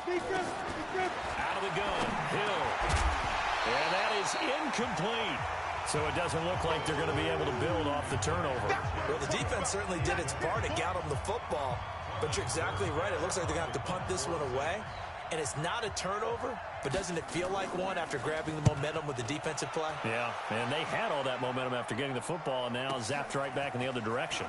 Out of the gun, Hill. And that is incomplete. So it doesn't look like they're going to be able to build off the turnover. Well, the defense certainly did its part to get them the football. But you're exactly right. It looks like they're going to have to punt this one away. And it's not a turnover, but doesn't it feel like one after grabbing the momentum with the defensive play? Yeah, and they had all that momentum after getting the football, and now zapped right back in the other direction.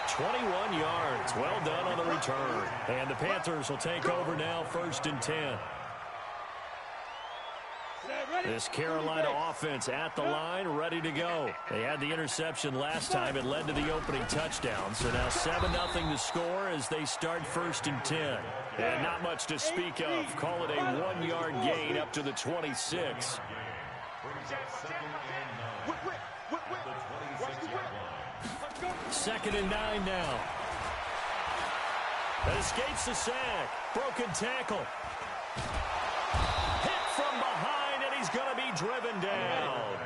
21 yards. Well done on the return. And the Panthers will take over now, 1st and 10. This Carolina offense at the line, ready to go. They had the interception last time. It led to the opening touchdown. So now 7-0 to score as they start 1st and 10. And not much to speak of. Call it a 1-yard gain up to the 26. Second and 9 now. That escapes the sack. Broken tackle. Hit from behind, and he's going to be driven down.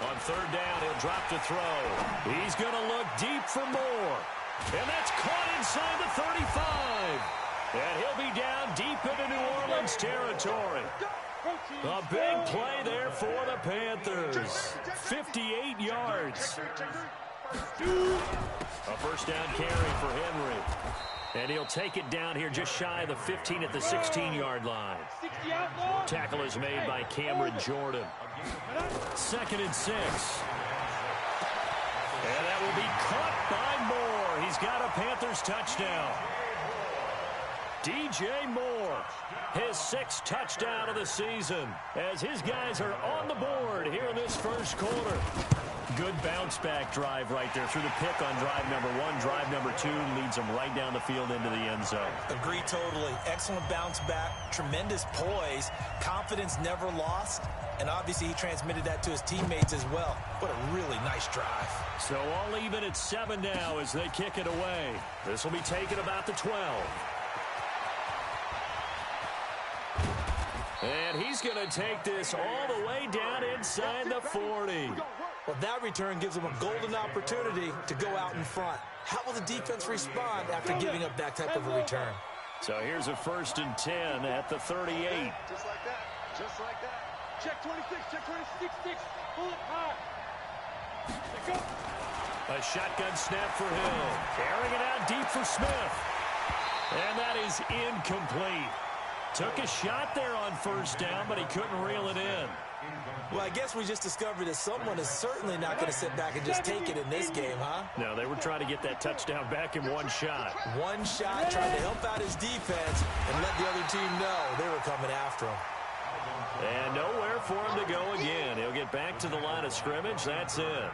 On 3rd down, he'll drop to throw. He's going to look deep for more. And that's caught inside the 35. And he'll be down deep into New Orleans territory. A big play there for the Panthers. 58 yards. A 1st down carry for Henry. And he'll take it down here just shy of the 15 at the 16-yard line. Tackle is made by Cameron Jordan. 2nd and 6. And that will be caught by Moore. He's got a Panthers touchdown. DJ Moore, his 6th touchdown of the season, as his guys are on the board here in this 1st quarter. Good bounce-back drive right there through the pick on drive number 1. Drive number 2 leads them right down the field into the end zone. Agree totally. Excellent bounce-back, tremendous poise, confidence never lost, and obviously he transmitted that to his teammates as well. What a really nice drive. So all even at 7 now as they kick it away. This will be taken about the 12. And he's going to take this all the way down inside the 40. Well, that return gives them a golden opportunity to go out in front. How will the defense respond after giving up that type of a return? So here's a 1st and 10 at the 38. Just like that. Just like that. Check 26. Check 26. Pull it high. Go. A shotgun snap for Hill. Carrying it out deep for Smith. And that is incomplete. Took a shot there on 1st down, but he couldn't reel it in. Well, I guess we just discovered that someone is certainly not going to sit back and just take it in this game, huh? No, they were trying to get that touchdown back in one shot. One shot, trying to help out his defense and let the other team know they were coming after him. And nowhere for him to go again. He'll get back to the line of scrimmage. That's it.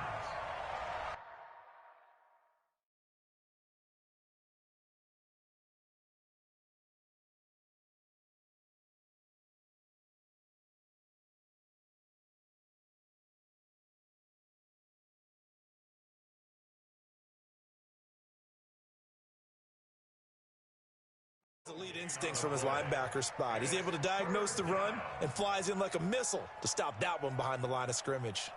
The lead instincts from his linebacker spot. He's able to diagnose the run and flies in like a missile to stop that one behind the line of scrimmage.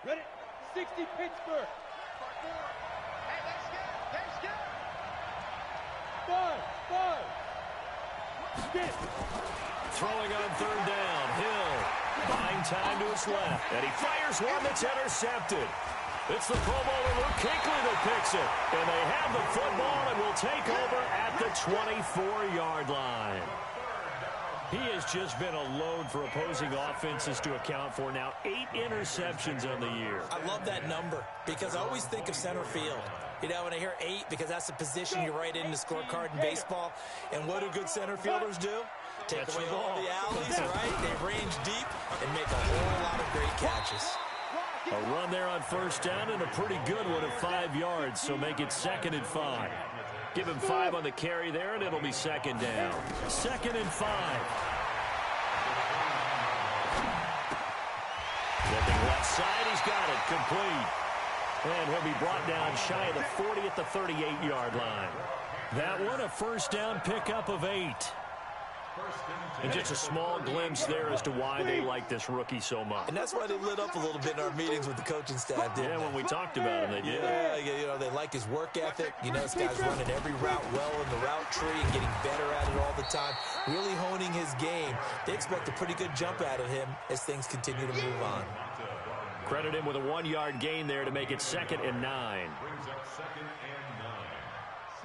Ready? 60 Pittsburgh. Hey, that's good. That's good. 5. Get. Throwing on 3rd down. Hill buying time to his left. And he fires one that's intercepted. It's the Pro Bowler Luke Kuechly that picks it. And they have the football and will take over at the 24-yard line. He has just been a load for opposing offenses to account for. Now 8 interceptions on the year. I love that number because I always think of center field. You know, when I hear 8, because that's the position you write in the scorecard in baseball. And what do good center fielders do? Take away all the alleys, right? They range deep and make a whole lot of great catches. A run there on 1st down and a pretty good one at 5 yards, so make it 2nd and 5. Give him 5 on the carry there, and it'll be 2nd down. 2nd and 5. Looking left side, he's got it, complete. And he'll be brought down shy of the 40 at the 38-yard line. That one, a first down pickup of 8. And just a small glimpse there as to why they like this rookie so much. And that's why they lit up a little bit in our meetings with the coaching staff, didn't they? When we talked about him, they did. Yeah, they like his work ethic. You know, this guy's running every route well in the route tree and getting better at it all the time, really honing his game. They expect a pretty good jump out of him as things continue to move on. Credit him with a 1-yard gain there to make it 2nd and 9.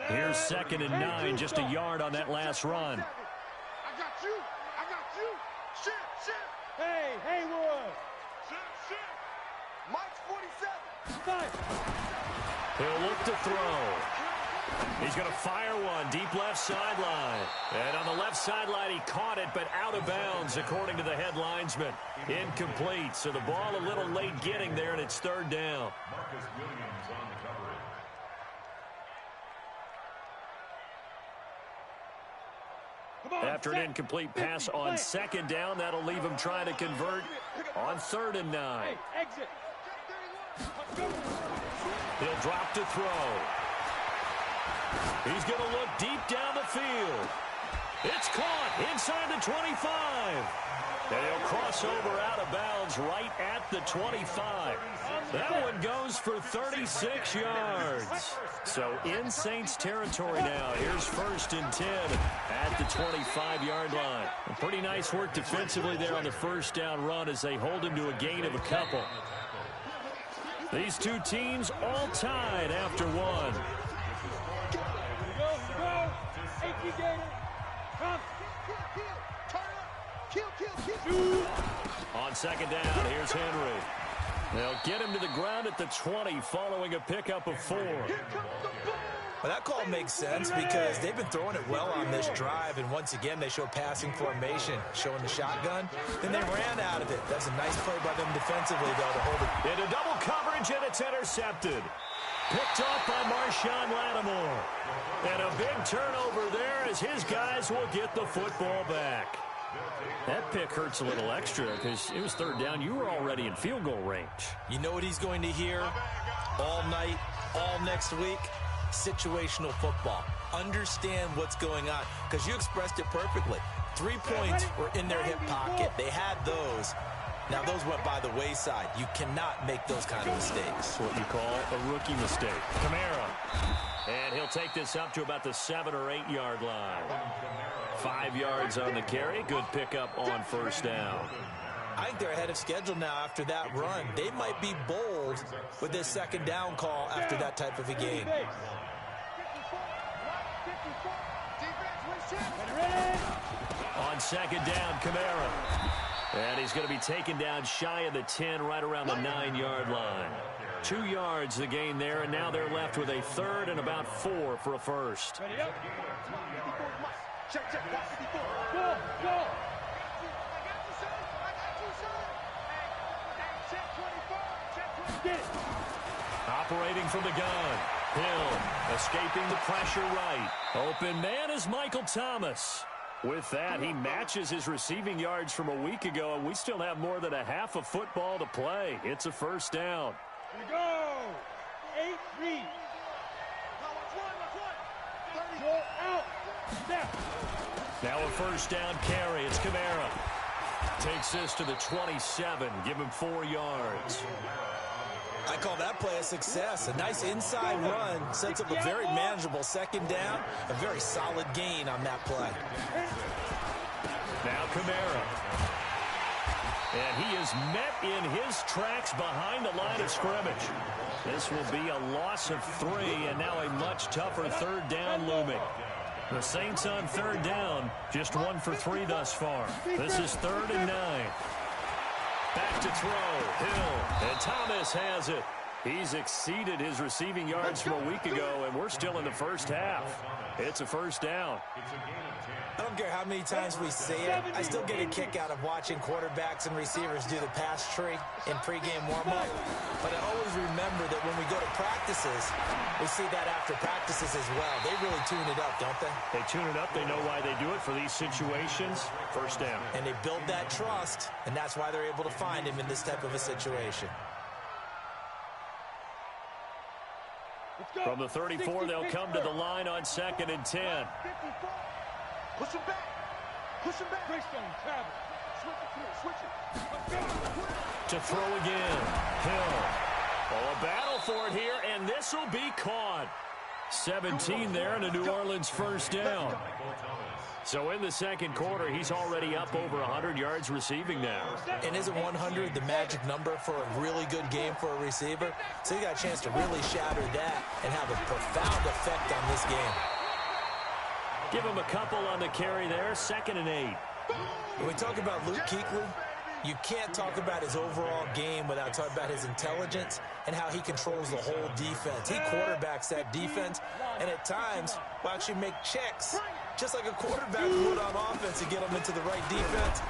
Here's 2nd and 9, just a yard on that last run. I got you. Shit. Hey, Haywood. Shit. Mike's 47. He'll look to throw. He's going to fire one deep left sideline. And on the left sideline, he caught it, but out of bounds, according to the head linesman. Incomplete. So the ball a little late getting there, and it's 3rd down. Marcus Williams on the coverage. After an incomplete pass on 2nd down, that'll leave him trying to convert on 3rd and 9. Exit. He'll drop to throw. He's going to look deep down the field. It's caught inside the 25. And he'll cross over out of bounds right at the 25. That one goes for 36 yards. So in Saints territory now. Here's 1st and 10 at the 25-yard line. Pretty nice work defensively there on the first down run as they hold him to a gain of a couple. These two teams all tied after one. On 2nd down, here's Henry. They'll get him to the ground at the 20 following a pickup of 4. Well, that call makes sense because they've been throwing it well on this drive, and once again, they show passing formation, showing the shotgun, and they ran out of it. That's a nice play by them defensively, though, to hold it. Into double coverage, and it's intercepted. Picked off by Marshawn Lattimore. And a big turnover there as his guys will get the football back. That pick hurts a little extra because it was 3rd down. You were already in field goal range. You know what he's going to hear all night, all next week? Situational football. Understand what's going on because you expressed it perfectly. 3 points were in their hip pocket. They had those. Now, those went by the wayside. You cannot make those kind of mistakes. That's what you call a rookie mistake. Kamara. And he'll take this up to about the 7 or 8 yard line. 5 yards on the carry. Good pickup on 1st down. I think they're ahead of schedule now after that run. They might be bold with this 2nd down call after that type of a game. On 2nd down, Kamara. And he's going to be taken down shy of the 10, right around the 9-yard line. 2 yards the gain there, and now they're left with a 3rd and about 4 for a first. Operating from the gun. Hill escaping the pressure right. Open man is Michael Thomas. With that, he matches his receiving yards from a week ago, and we still have more than a half of football to play. It's a 1st down. Here we go. 8 read. Go out. Step. Now a 1st down carry. It's Kamara. Takes this to the 27. Give him 4 yards. I call that play a success. A nice inside run sets up a very manageable 2nd down. A very solid gain on that play. Now Kamara. And he is met in his tracks behind the line of scrimmage. This will be a loss of 3, and now a much tougher 3rd down looming. The Saints on 3rd down, just 1 for 3 thus far. This is 3rd and 9. Back to throw, Hill, and Thomas has it. He's exceeded his receiving yards from a week ago, and we're still in the 1st half. It's a 1st down. I don't care how many times we say it, I still get a kick out of watching quarterbacks and receivers do the pass tree in pregame warm-up. But I always remember that when we go to practices, we see that after practices as well. They really tune it up, don't they? They tune it up. They know why they do it for these situations. 1st down. And they build that trust, and that's why they're able to find him in this type of a situation. From the 34, they'll come to the line on 2nd and 10. Push him back. Push him back. Greystone, travel. Switch it. To throw again. Hill. Oh, a battle for it here, and this will be caught. 17 there and a New Orleans first down. So in the second quarter, he's already up over 100 yards receiving now. And isn't 100 the magic number for a really good game for a receiver? So you got a chance to really shatter that and have a profound effect on this game. Give him a couple on the carry there, 2nd and 8. When we talk about Luke Kuechly, you can't talk about his overall game without talking about his intelligence and how he controls the whole defense. He quarterbacks that defense and at times will actually make checks just like a quarterback would on offense to get them into the right defense.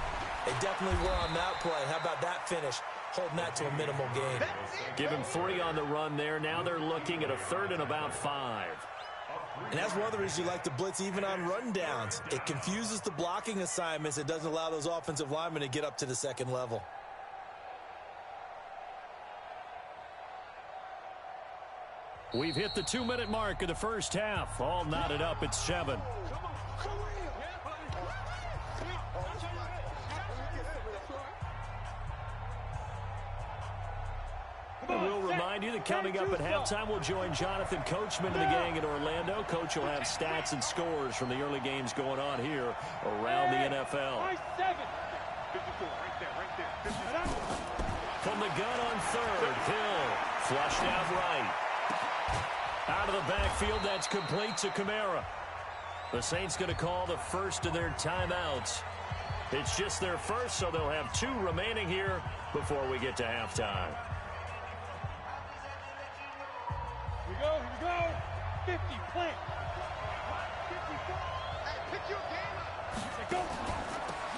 They definitely were on that play. How about that finish? Holding that to a minimal gain. Give him 3 on the run there. Now they're looking at a 3rd and about 5. And that's one of the reasons you like to blitz even on rundowns. It confuses the blocking assignments. It doesn't allow those offensive linemen to get up to the second level. We've hit the 2-minute mark of the first half. All knotted up at 7. We'll remind you that coming up at halftime, we'll join Jonathan Coachman and the gang in Orlando. Coach will have stats and scores from the early games going on here around the NFL. From the gun on 3rd, Hill flushed out right. Out of the backfield, that's complete to Kamara. The Saints going to call the first of their timeouts. It's just their first, so they'll have 2 remaining here before we get to halftime. Here we go. 50, plant. 54. Hey, pick your game up. Go.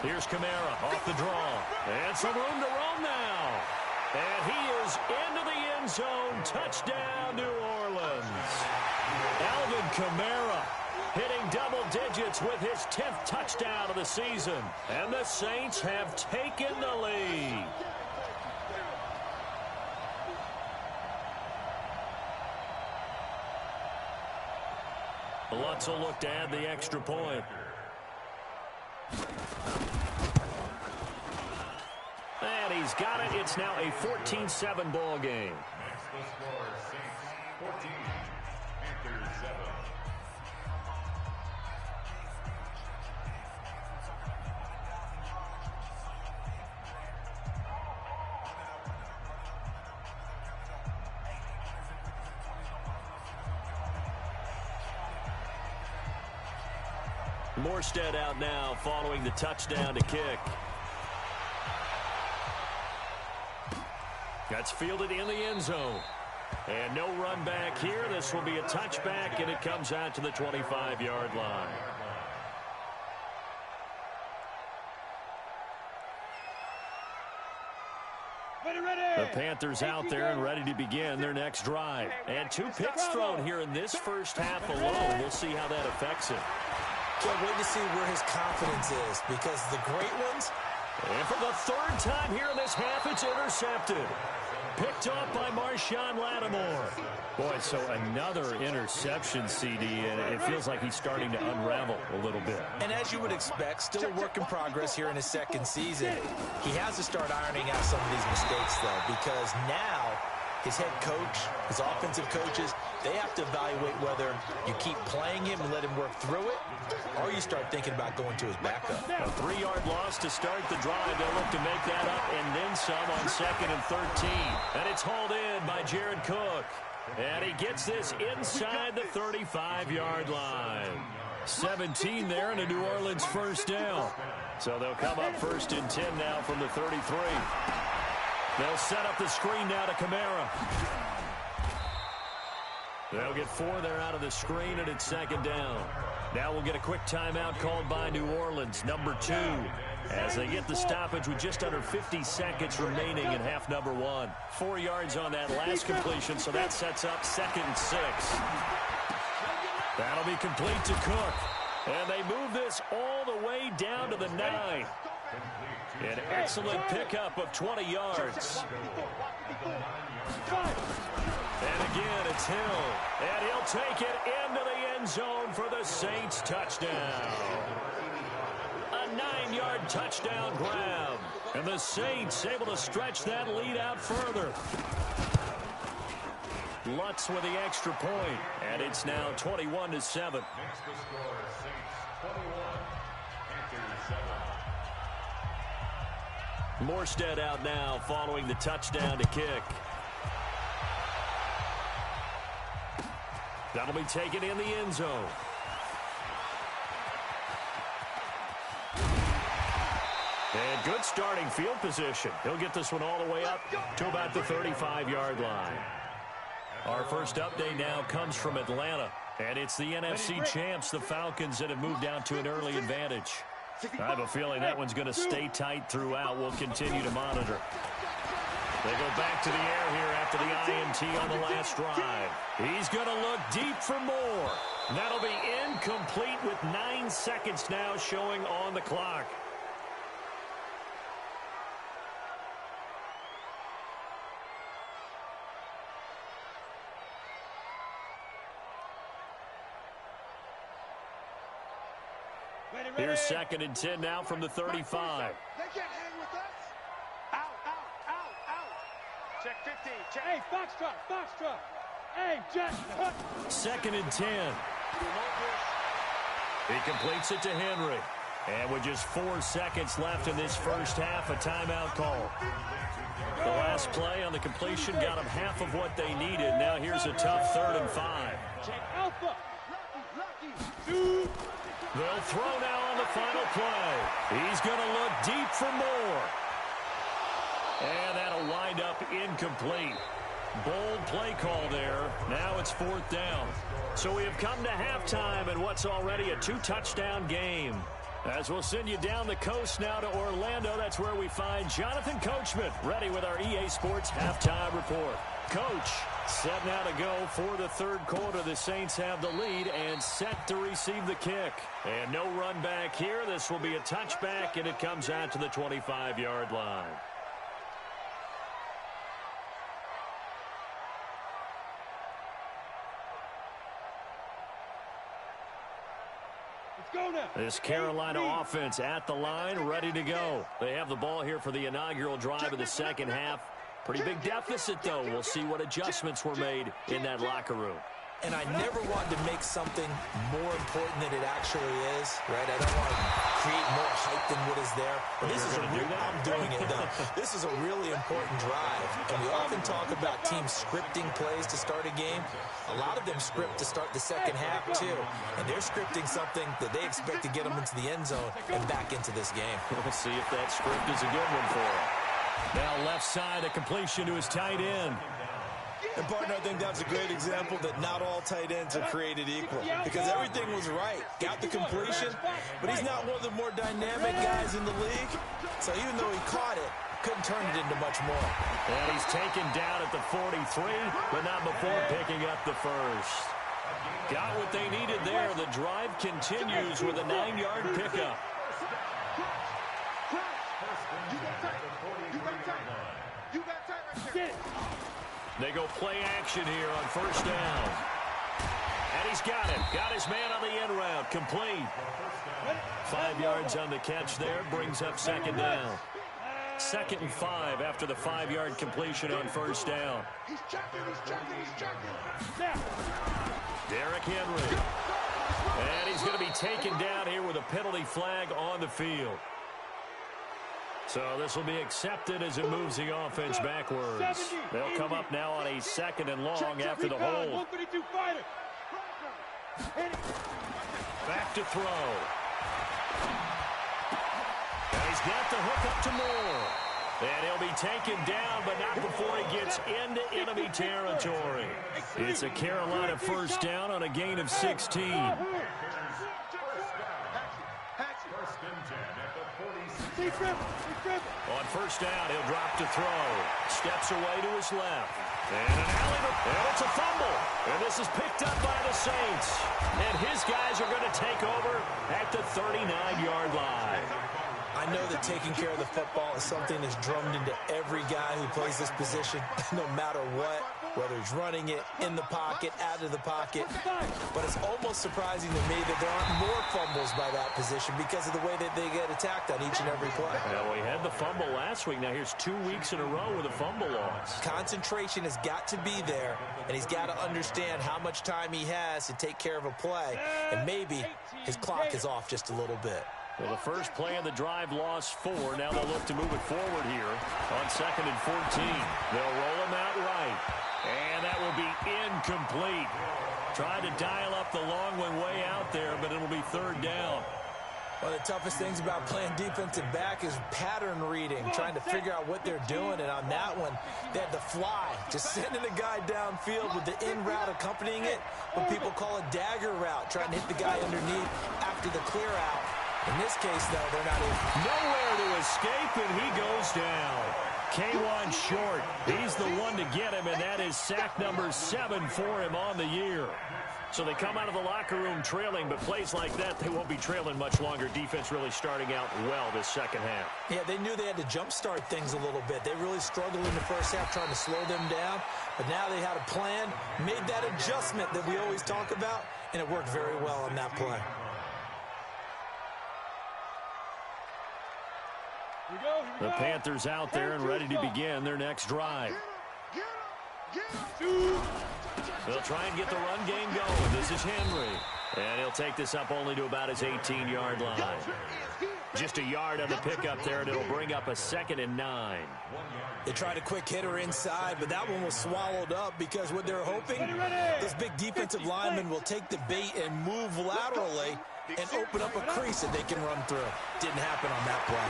Here's Kamara off the draw. And some room to roam now. And he is into the end zone. Touchdown, New Orleans. Alvin Kamara hitting double digits with his 10th touchdown of the season. And the Saints have taken the lead. Lutz will look to add the extra point. And he's got it. It's now a 14-7 ball game. Next the score, Saints 14, Panthers 7. Morstead out now following the touchdown to kick. That's fielded in the end zone. And no run back here. This will be a touchback, and it comes out to the 25-yard line. The Panthers out there and ready to begin their next drive. And 2 picks thrown here in this first half alone. We'll see how that affects him. Can't wait to see where his confidence is, because the great ones. And for the 3rd time here in this half, it's intercepted. Picked off by Marshawn Lattimore. Boy, so another interception, CD, and it feels like he's starting to unravel a little bit. And as you would expect, still a work in progress here in his 2nd season. He has to start ironing out some of these mistakes, though, because now his head coach, his offensive coaches, they have to evaluate whether you keep playing him and let him work through it, or you start thinking about going to his backup. A 3-yard loss to start the drive. They'll look to make that up and then some on 2nd and 13. And it's hauled in by Jared Cook. And he gets this inside the 35-yard line. 17 there and a New Orleans first down. So they'll come up 1st and 10 now from the 33. They'll set up the screen now to Kamara. They'll get 4 there out of the screen, and it's 2nd down. Now we'll get a quick timeout called by New Orleans, number 2, as they get the stoppage with just under 50 seconds remaining in half number 1. 4 yards on that last completion, so that sets up 2nd and 6. That'll be complete to Cook. And they move this all the way down to the 9. An excellent pickup of 20 yards. And again, it's Hill. And he'll take it into the end zone for the Saints touchdown. A 9-yard touchdown grab. And the Saints able to stretch that lead out further. Lutz with the extra point. And it's now 21-7. Next to score, Saints 21, Panthers 7. Morstead out now following the touchdown to kick. That'll be taken in the end zone. And good starting field position. He'll get this one all the way up to about the 35-yard line. Our first update now comes from Atlanta. And it's the NFC champs, the Falcons, that have moved down to an early advantage. I have a feeling that one's going to stay tight throughout. We'll continue to monitor. They go back to the air here after the INT on the last drive. He's going to look deep for more. That'll be incomplete with 9 seconds now showing on the clock. Here's 2nd and 10 now from the 35. They can't hang with us. Out. Check 50. Check. Hey, Foxtrot. Hey, Jack. 2nd and 10. He completes it to Henry. And with just 4 seconds left in this first half, a timeout call. The last play on the completion got them half of what they needed. Now here's a tough 3rd and 5. Check Alpha. They'll throw now on the final play. He's going to look deep for more. And that'll wind up incomplete. Bold play call there. Now it's 4th down. So we have come to halftime in what's already a 2-touchdown game. As we'll send you down the coast now to Orlando, that's where we find Jonathan Coachman ready with our EA Sports halftime report. Coach, set now to go for the 3rd quarter. The Saints have the lead and set to receive the kick. And no run back here. This will be a touchback, and it comes out to the 25-yard line. This Carolina offense at the line, ready to go. They have the ball here for the inaugural drive of the second half. Pretty big deficit, though. We'll see what adjustments were made in that locker room. And I never wanted to make something more important than it actually is, right? I don't want to create more hype than what is there. But this is I'm doing it, though. This is a really important drive. And we often talk about teams scripting plays to start a game. A lot of them script to start the second half, too. And they're scripting something that they expect to get them into the end zone and back into this game. We'll see if that script is a good one for them. Now left side, a completion to his tight end. And, partner, I think that's a great example that not all tight ends are created equal. Because everything was right. Got the completion, but he's not one of the more dynamic guys in the league. So even though he caught it, couldn't turn it into much more. And he's taken down at the 43, but not before picking up the first. Got what they needed there. The drive continues with a 9-yard pickup. They go play action here on 1st down. And he's got it. Got his man on the end route. Complete. 5 yards on the catch there. Brings up 2nd down. 2nd and 5 after the 5-yard completion on 1st down. He's checking. Derrick Henry. And he's going to be taken down here with a penalty flag on the field. So this will be accepted as it moves the offense backwards. They'll come up now on a 2nd and long after the hold. Back to throw. And he's got the hook up to Moore. And he'll be taken down, but not before he gets into enemy territory. It's a Carolina 1st down on a gain of 16. On 1st down, he'll drop to throw. Steps away to his left. And an alley, and it's a fumble. And this is picked up by the Saints. And his guys are going to take over at the 39-yard line. I know that taking care of the football is something that's drummed into every guy who plays this position, no matter what. whether he's running it in the pocket, out of the pocket. But it's almost surprising to me that there aren't more fumbles by that position because of the way that they get attacked on each and every play. Well, we had the fumble last week. Now here's 2 weeks in a row with a fumble loss. Concentration has got to be there, and he's got to understand how much time he has to take care of a play, and maybe his clock is off just a little bit. Well, the first play of the drive lost 4. Now they'll look to move it forward here on 2nd and 14. They'll roll him out right, and that will be incomplete. Tried to dial up the long one way out there, but it'll be 3rd down. One of the toughest things about playing defensive back is pattern reading, trying to figure out what they're doing. And on that one, they had the fly, just sending a guy downfield with the in route accompanying it, what people call a dagger route, trying to hit the guy underneath after the clear out. In this case, though, they're not in. Nowhere to escape, and he goes down. K1 short. He's the one to get him, and that is sack number 7 for him on the year. So they come out of the locker room trailing, but plays like that, they won't be trailing much longer. Defense really starting out well this second half. Yeah, they knew they had to jumpstart things a little bit. They really struggled in the first half trying to slow them down, but now they had a plan, made that adjustment that we always talk about, and it worked very well on that play. The Panthers out there and ready to begin their next drive. They'll try and get the run game going. This is Henry. And he'll take this up only to about his 18-yard line. Just a yard on the pickup there, and it'll bring up a 2nd and 9. They tried a quick hitter inside, but that one was swallowed up because what they're hoping, this big defensive lineman will take the bait and move laterally and open up a crease that they can run through. Didn't happen on that play.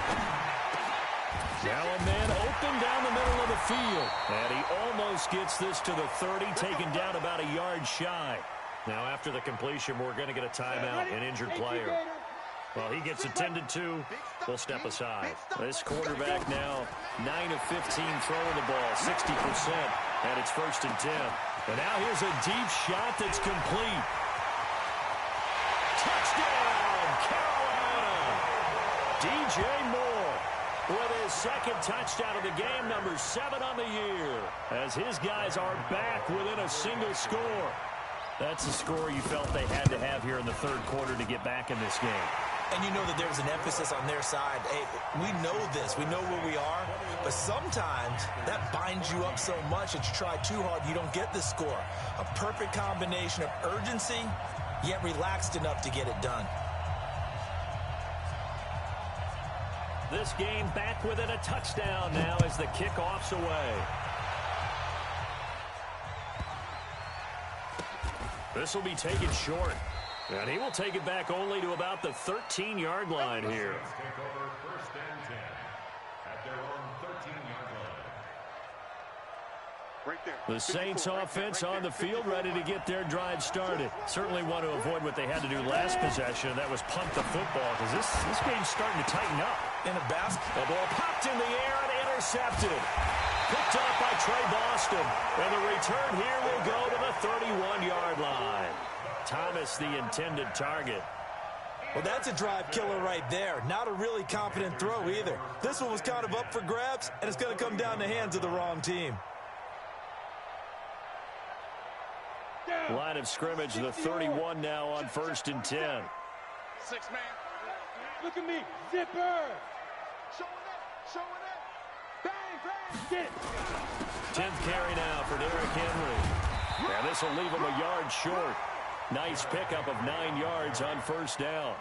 Now a man open down the middle of the field. And he almost gets this to the 30, taken down about a yard shy. Now after the completion, we're going to get a timeout, an injured player. Well, he gets attended to. We'll step aside. This quarterback now 9 of 15 throwing the ball, 60%. And it's 1st and 10. And now here's a deep shot that's complete. Touchdown, Carolina! DJ Moore with his 2nd touchdown of the game, number 7 on the year, as his guys are back within a single score. That's the score you felt they had to have here in the 3rd quarter to get back in this game. And you know that there's an emphasis on their side. Hey, we know this. We know where we are. But sometimes that binds you up so much that you try too hard, you don't get the score. A perfect combination of urgency, yet relaxed enough to get it done. This game back within a touchdown now as the kickoff's away. This will be taken short. And he will take it back only to about the 13-yard line here. Take over 1st and 10 at their own 13-yard line. Right there. The Saints offense on the field ready to get their drive started. Certainly want to avoid what they had to do last possession, and that was punt the football, because this game's starting to tighten up. In a basket. The ball popped in the air and intercepted. Picked up by Trey Boston. And the return here will go to the 31-yard line. Thomas, the intended target. Well, that's a drive killer right there. Not a really confident throw either. This one was kind of up for grabs, and it's going to come down the hands of the wrong team. Line of scrimmage, the 31 now on 1st and 10. 6-man. Look at me. Zipper. Showing it. Bang, bang. Get it. 10th carry now for Derrick Henry. And this will leave him a yard short. Nice pickup of 9 yards on 1st down.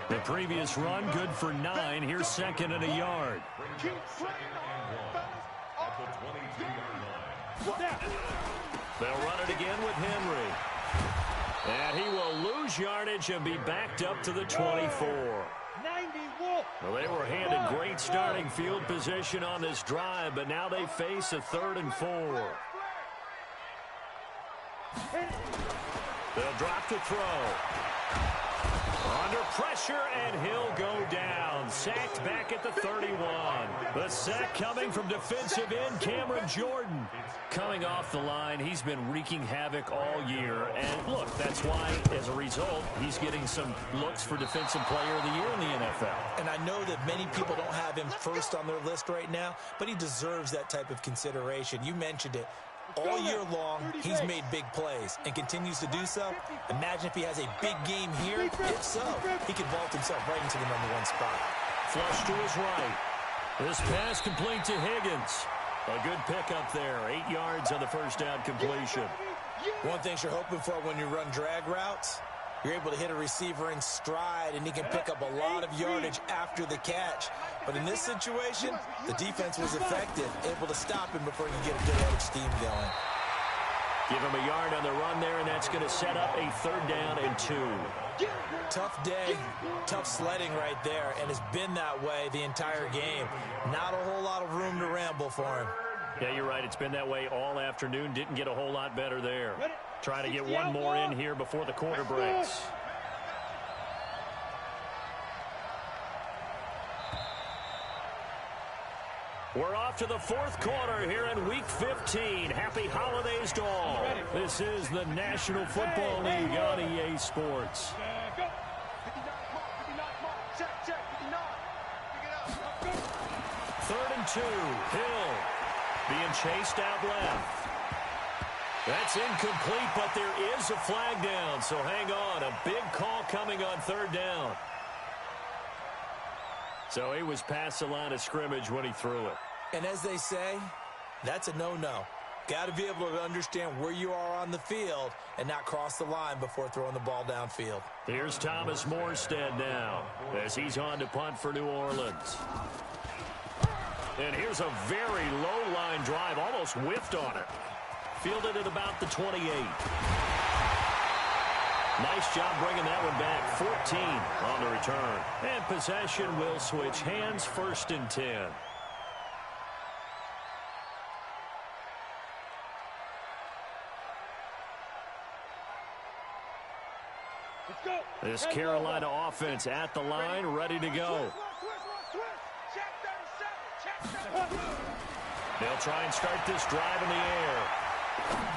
The previous run, good for 9. Here's 2nd and a yard. Keep playing on, At the 22-yard line. They'll run it again with Henry. And he will lose yardage and be backed up to the 24. Well, they were handed great starting field position on this drive, but now they face a 3rd and 4. They'll drop to throw. Under pressure, and he'll go down. Sacked back at the 31. The sack coming from defensive end Cameron Jordan. Coming off the line, he's been wreaking havoc all year. And look, that's why, as a result, he's getting some looks for Defensive Player of the Year in the NFL. And I know that many people don't have him first on their list right now, but he deserves that type of consideration. You mentioned it. All year long, he's made big plays and continues to do so. Imagine if he has a big game here. If so, he could vault himself right into the #1 spot. Flush to his right. This pass complete to Higgins. A good pickup there. 8 yards on the first down completion. One thing you're hoping for when you run drag routes, you're able to hit a receiver in stride, and he can pick up a lot of yardage after the catch. But in this situation, the defense was effective, able to stop him before you get a good head of steam going. Give him a yard on the run there, and that's going to set up a 3rd down and 2. Tough day, tough sledding right there, and it's been that way the entire game. Not a whole lot of room to ramble for him. Yeah, you're right. It's been that way all afternoon. Didn't get a whole lot better there. Trying to get one more in here before the quarter breaks. We're off to the 4th quarter here in Week 15. Happy holidays to all. This is the National Football League on EA Sports. 3rd and 2. Hill being chased out left. That's incomplete, but there is a flag down, so hang on. A big call coming on 3rd down. So he was past the line of scrimmage when he threw it. And as they say, that's a no-no. Got to be able to understand where you are on the field and not cross the line before throwing the ball downfield. Here's Thomas Morstead now as he's on to punt for New Orleans. And here's a very low-line drive, almost whiffed on it. Fielded at about the 28. Nice job bringing that one back. 14 on the return. And possession will switch hands. 1st and 10. This Carolina offense at the line, ready to go. They'll try and start this drive in the air.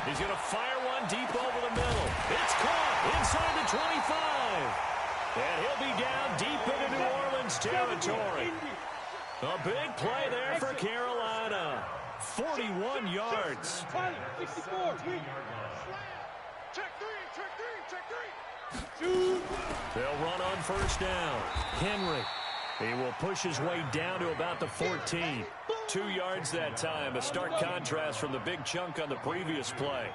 He's going to fire one deep over the middle. It's caught inside the 25. And he'll be down deep into New Orleans territory. A big play there for Carolina. 41 yards. They'll run on 1st down. Henry. He will push his way down to about the 14. 2 yards that time. A stark contrast from the big chunk on the previous play.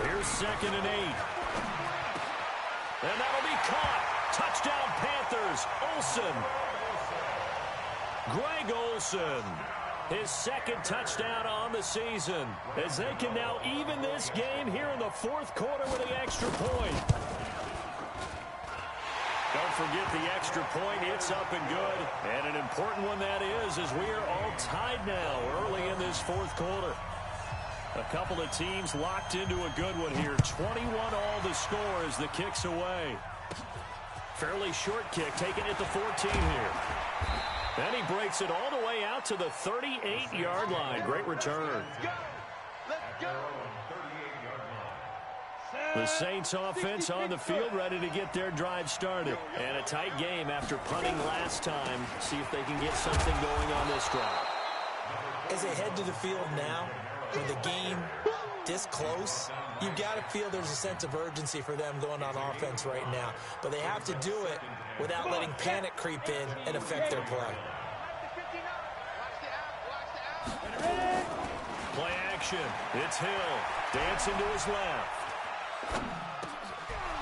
Here's 2nd and 8. And that'll be caught. Touchdown Panthers. Olsen. Greg Olsen. His 2nd touchdown on the season. As they can now even this game here in the 4th quarter with the extra point. Don't forget the extra point. It's up and good. And an important one that is, as we are all tied now early in this 4th quarter. A couple of teams locked into a good one here. 21 all the score as the kick's away. Fairly short kick taken at the 14 here. Then he breaks it all the way out to the 38-yard line. Great return. Let's go. The Saints offense on the field, ready to get their drive started. And a tight game after punting last time. See if they can get something going on this drive. As they head to the field now, with the game this close, you've got to feel there's a sense of urgency for them going on offense right now. But they have to do it without letting panic creep in and affect their play. Play action. It's Hill. Dancing to his left.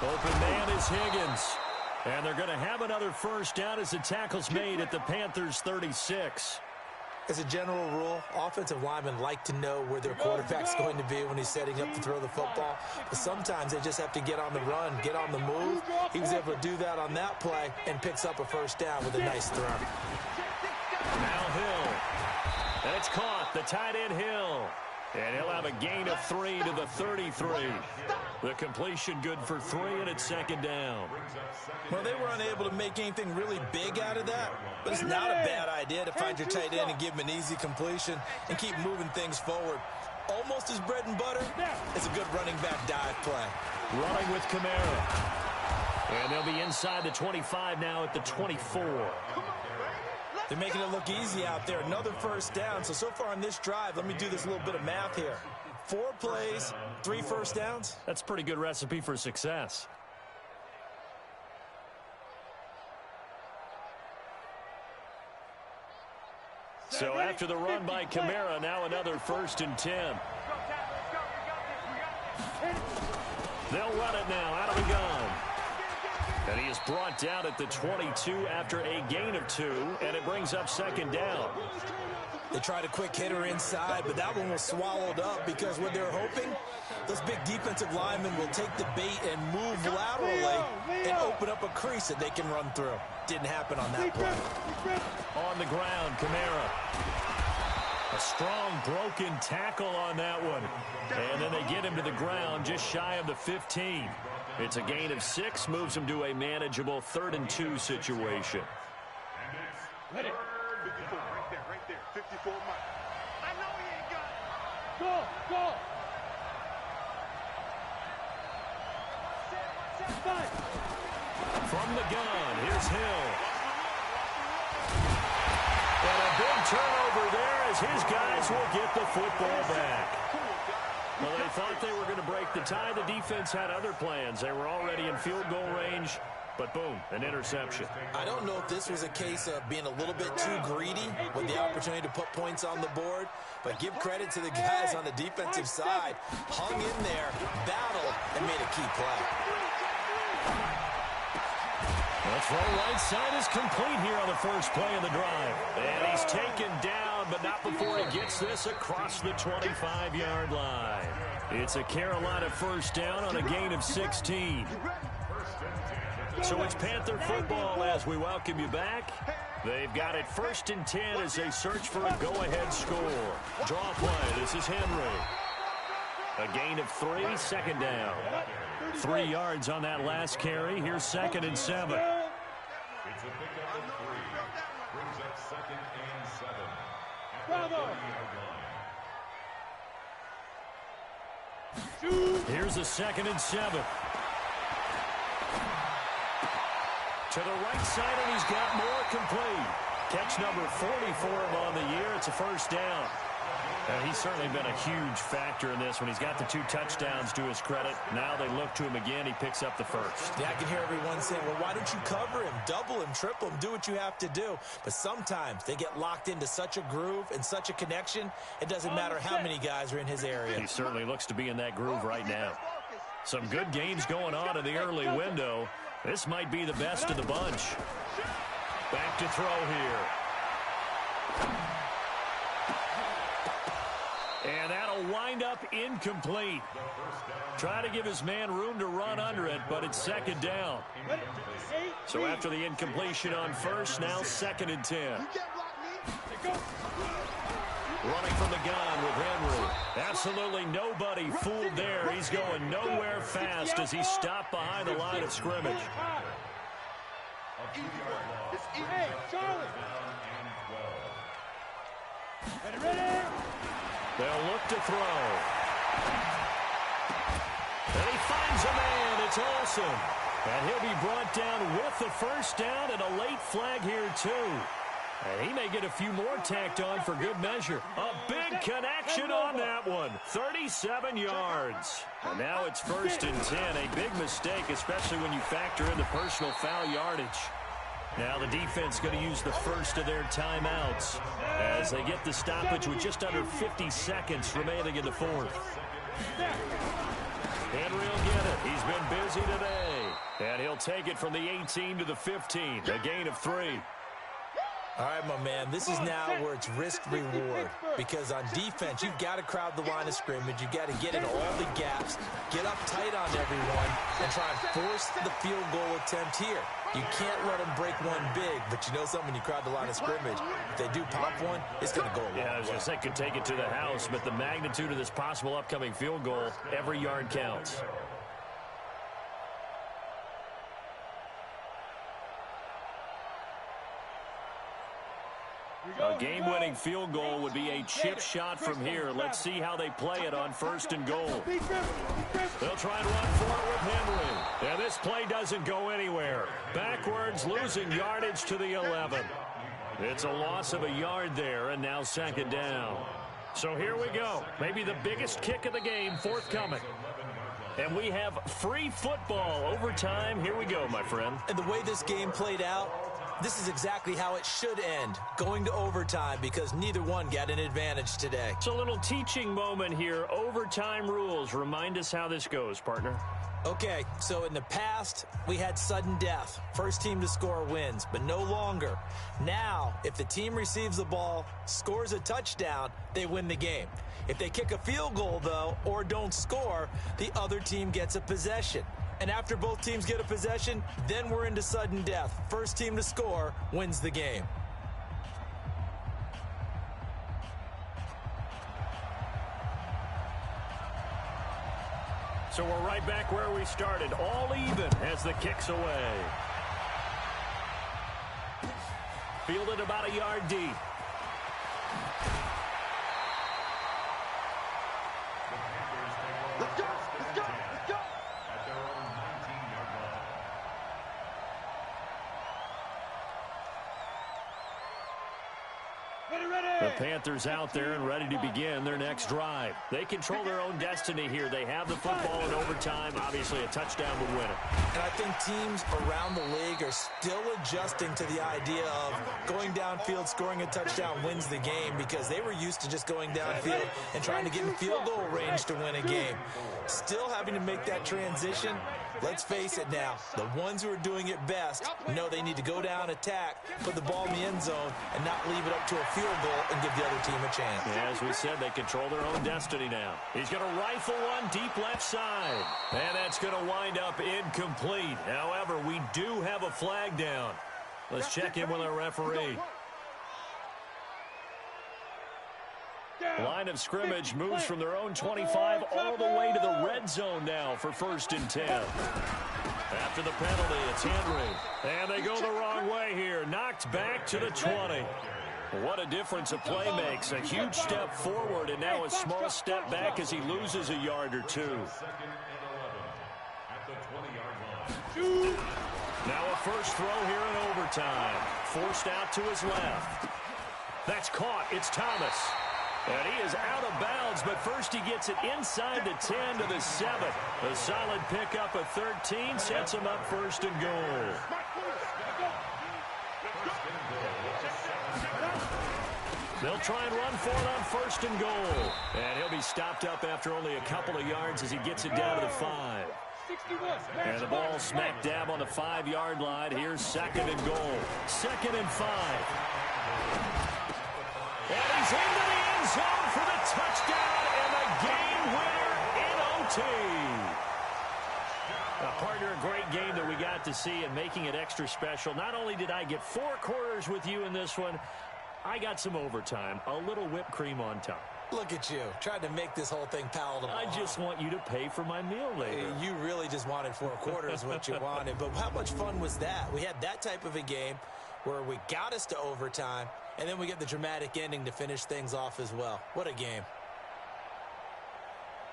Open man is Higgins. And they're going to have another 1st down as the tackle's made at the Panthers' 36. As a general rule, offensive linemen like to know where their quarterback's going to be when he's setting up to throw the football. But sometimes they just have to get on the run, get on the move. He was able to do that on that play and picks up a 1st down with a nice throw. Now Hill. And it's caught. The tight end Hill. And he'll have a gain of 3 to the 33. The completion good for 3, and it's 2nd down. Well, they were unable to make anything really big out of that, but it's not a bad idea to find your tight end and give him an easy completion and keep moving things forward. Almost his bread and butter is a good running back dive play. Running with Kamara. And they'll be inside the 25 now at the 24. They're making it look easy out there. Another first down. So far on this drive, let me do this little bit of math here. 4 plays, 3 first downs. That's a pretty good recipe for success. So after the run by Kamara, now another 1st and 10. They'll run it now out of the gun. And he is brought down at the 22 after a gain of 2, and it brings up 2nd down. They tried a quick hitter inside, but that one was swallowed up because what they're hoping, those big defensive linemen will take the bait and move laterally and open up a crease that they can run through. Didn't happen on that play. On the ground, Kamara. A strong broken tackle on that one. And then they get him to the ground just shy of the 15. It's a gain of 6, moves him to a manageable 3rd and 2 situation. Let it. 54, right there. 54 miles. I know he ain't got it. Go. From the gun, here's Hill. And a big turnover there as his guys will get the football back. Well, they thought they were going to break the tie. The defense had other plans. They were already in field goal range, but boom, an interception. I don't know if this was a case of being a little bit too greedy with the opportunity to put points on the board, but give credit to the guys on the defensive side. Hung in there, battled, and made a key play. The throw right side is complete here on the first play of the drive. And he's taken down, but not before he gets this across the 25-yard line. It's a Carolina first down on a gain of 16. So it's Panther football as we welcome you back. They've got it 1st and 10 as they search for a go-ahead score. Draw play. This is Henry. A gain of 3, 2nd down. 3 yards on that last carry. Here's 2nd and 7. It's a pickup of 3. Brings up 2nd and 7. At the 30-yard line. Here's a 2nd and 7. To the right side, and he's got more complete. Catch number 40 for him on the year. It's a first down. He's certainly been a huge factor in this when he's got the 2 touchdowns to his credit. Now they look to him again. He picks up the first. Yeah, I can hear everyone saying, well, why don't you cover him, double him, triple him, do what you have to do. But sometimes they get locked into such a groove and such a connection, it doesn't matter how many guys are in his area. He certainly looks to be in that groove right now. Some good games going on in the early window. This might be the best of the bunch. Back to throw here. And that'll wind up incomplete. Try to give his man room to run under it, but it's 2nd down. So after the incompletion on first, now 2nd and 10. Running from the gun with Henry. Absolutely nobody fooled there. He's going nowhere fast as he's stopped behind the line of scrimmage. Hey, Charlie. Ready? They'll look to throw. And he finds a man. It's Olsen. And he'll be brought down with the first down and a late flag here, too. And he may get a few more tacked on for good measure. A big connection on that one. 37 yards. And now it's 1st and 10. A big mistake, especially when you factor in the personal foul yardage. Now the defense going to use the first of their timeouts as they get the stoppage with just under 50 seconds remaining in the 4th. Henry will get it. He's been busy today. And he'll take it from the 18 to the 15. A gain of 3. All right, my man, this is now where it's risk-reward. Because on defense, you've got to crowd the line of scrimmage. You've got to get in all the gaps, get up tight on everyone, and try and force the field goal attempt here. You can't let them break one big, but you know something, when you crowd the line of scrimmage, if they do pop one, it's going to go a long way. Yeah, I was going to say, could take it to the house, but the magnitude of this possible upcoming field goal, every yard counts. A game-winning field goal would be a chip shot from here. Let's see how they play it on 1st and goal. They'll try and run for it with Henry. And this play doesn't go anywhere. Backwards, losing yardage to the 11. It's a loss of a yard there, and now second down. So here we go. Maybe the biggest kick of the game forthcoming. And we have free football overtime. Here we go, my friend. And the way this game played out, this is exactly how it should end, going to overtime, because neither one got an advantage today. It's a little teaching moment here. Overtime rules. Remind us how this goes, partner. Okay, so in the past, we had sudden death. First team to score wins, but no longer. Now, if the team receives the ball, scores a touchdown, they win the game. If they kick a field goal, though, or don't score, the other team gets a possession. And after both teams get a possession, then we're into sudden death. First team to score wins the game. So we're right back where we started, all even as the kick's away. Fielded about a yard deep. Let's go, let's go, let's go. At their own 19-yard line. The Panthers out there and ready to begin their next drive. They control their own destiny here. They have the football in overtime. Obviously, a touchdown would win it. And I think teams around the league are still adjusting to the idea of going downfield, scoring a touchdown wins the game, because they were used to just going downfield and trying to get in field goal range to win a game. Still having to make that transition. Let's face it now, the ones who are doing it best know they need to go down, attack, put the ball in the end zone, and not leave it up to a field goal and give the other team a chance. Yeah, as we said, they control their own destiny now. He's going to rifle one deep left side. And that's going to wind up incomplete. However, we do have a flag down. Let's check in with our referee. Line of scrimmage moves from their own 25 all the way to the red zone now for 1st and 10. After the penalty, it's Henry. And they go the wrong way here. Knocked back to the 20. What a difference a play makes. A huge step forward and now a small step back as he loses a yard or two. 2nd and 11 at the 20-yard line. Now a first throw here in overtime. Forced out to his left. That's caught. It's Thomas. And he is out of bounds, but first he gets it inside the 10 to the 7. A solid pickup of 13 sets him up 1st and goal. They'll try and run for it on 1st and goal. And he'll be stopped up after only a couple of yards as he gets it down to the 5. And the ball smack dab on the 5-yard line. Here's 2nd and goal. 2nd and 5. And he's into the end zone for the touchdown and the game winner in OT. Partner, a great game that we got to see and making it extra special. Not only did I get 4 quarters with you in this one, I got some overtime, a little whipped cream on top. Look at you, trying to make this whole thing palatable. I just want you to pay for my meal later. You really just wanted 4 quarters what you wanted, but how much fun was that? We had that type of a game where we got us to overtime, and then we get the dramatic ending to finish things off as well. What a game.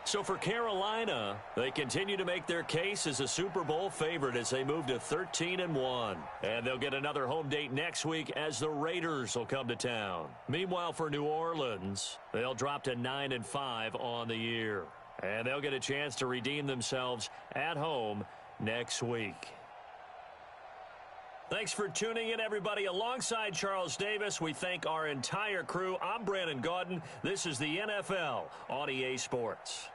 So for Carolina, they continue to make their case as a Super Bowl favorite as they move to 13-1. And they'll get another home date next week as the Raiders will come to town. Meanwhile, for New Orleans, they'll drop to 9-5 on the year. And they'll get a chance to redeem themselves at home next week. Thanks for tuning in, everybody. Alongside Charles Davis, we thank our entire crew. I'm Brandon Gaudin. This is the NFL on EA Sports.